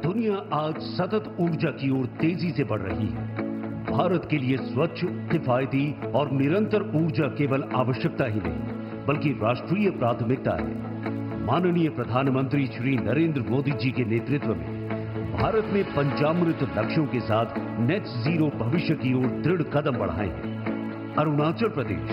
दुनिया आज सतत ऊर्जा की ओर तेजी से बढ़ रही है। भारत के लिए स्वच्छ, किफायती और निरंतर ऊर्जा केवल आवश्यकता ही नहीं, बल्कि राष्ट्रीय प्राथमिकता है। माननीय प्रधानमंत्री श्री नरेंद्र मोदी जी के नेतृत्व में भारत ने पंचामृत लक्ष्यों के साथ नेट जीरो भविष्य की ओर दृढ़ कदम बढ़ाए हैं। अरुणाचल प्रदेश,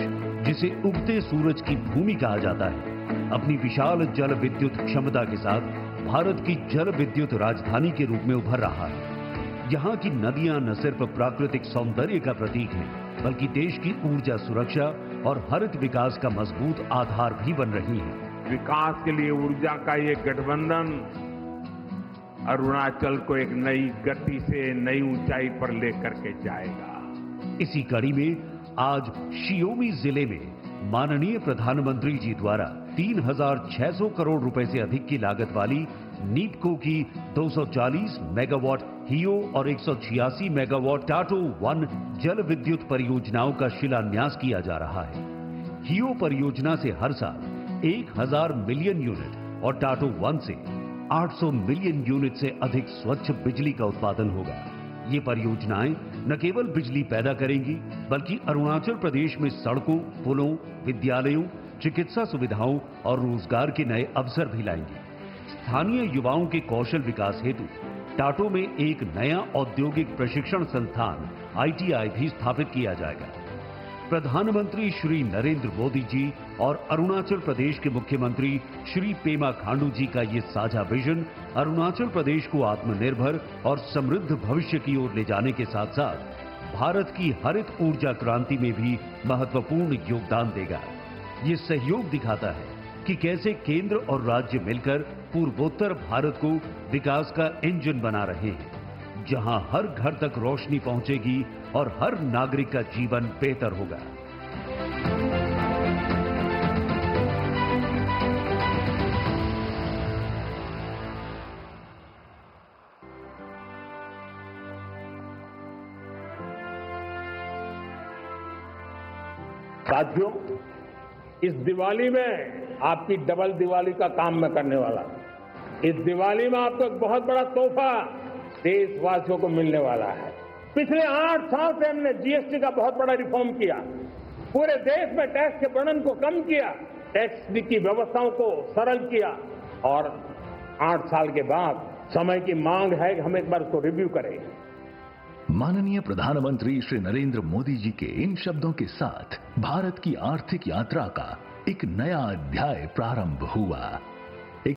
जिसे उगते सूरज की भूमि कहा जाता है, अपनी विशाल जल विद्युत क्षमता के साथ भारत की जल विद्युत राजधानी के रूप में उभर रहा है। यहाँ की नदियां न सिर्फ प्राकृतिक सौंदर्य का प्रतीक हैं, बल्कि देश की ऊर्जा सुरक्षा और हरित विकास का मजबूत आधार भी बन रही हैं। विकास के लिए ऊर्जा का ये गठबंधन अरुणाचल को एक नई गति से नई ऊंचाई पर लेकर के जाएगा। इसी कड़ी में आज शियोमी जिले में माननीय प्रधानमंत्री जी द्वारा 3,600 करोड़ रुपए से अधिक की लागत वाली नीपको की 240 मेगावाट हियो और 186 मेगावाट टाटो 1 जल विद्युत परियोजनाओं का शिलान्यास किया जा रहा है। हियो परियोजना से हर साल 1,000 मिलियन यूनिट और टाटो 1 से 800 मिलियन यूनिट से अधिक स्वच्छ बिजली का उत्पादन होगा। ये परियोजनाएं न केवल बिजली पैदा करेंगी, बल्कि अरुणाचल प्रदेश में सड़कों, पुलों, विद्यालयों, चिकित्सा सुविधाओं और रोजगार के नए अवसर भी लाएंगी। स्थानीय युवाओं के कौशल विकास हेतु टाटो में एक नया औद्योगिक प्रशिक्षण संस्थान ITI भी स्थापित किया जाएगा। प्रधानमंत्री श्री नरेंद्र मोदी जी और अरुणाचल प्रदेश के मुख्यमंत्री श्री पेमा खांडू जी का ये साझा विजन अरुणाचल प्रदेश को आत्मनिर्भर और समृद्ध भविष्य की ओर ले जाने के साथ साथ भारत की हरित ऊर्जा क्रांति में भी महत्वपूर्ण योगदान देगा। ये सहयोग दिखाता है कि कैसे केंद्र और राज्य मिलकर पूर्वोत्तर भारत को विकास का इंजन बना रहे हैं, जहां हर घर तक रोशनी पहुंचेगी और हर नागरिक का जीवन बेहतर होगा। साथियों, इस दिवाली में आपकी डबल दिवाली का काम मैं करने वाला हूं। इस दिवाली में आपको एक बहुत बड़ा तोहफा देशवासियों को मिलने वाला है। पिछले 8 साल से हमने GST का बहुत बड़ा रिफॉर्म किया, पूरे देश में टैक्स के बर्डन को कम किया, टैक्स की व्यवस्थाओं को सरल किया और 8 साल के बाद समय की मांग है कि हम एक बार उसको रिव्यू करें। माननीय प्रधानमंत्री श्री नरेंद्र मोदी जी के इन शब्दों के साथ भारत की आर्थिक यात्रा का एक नया अध्याय प्रारंभ हुआ।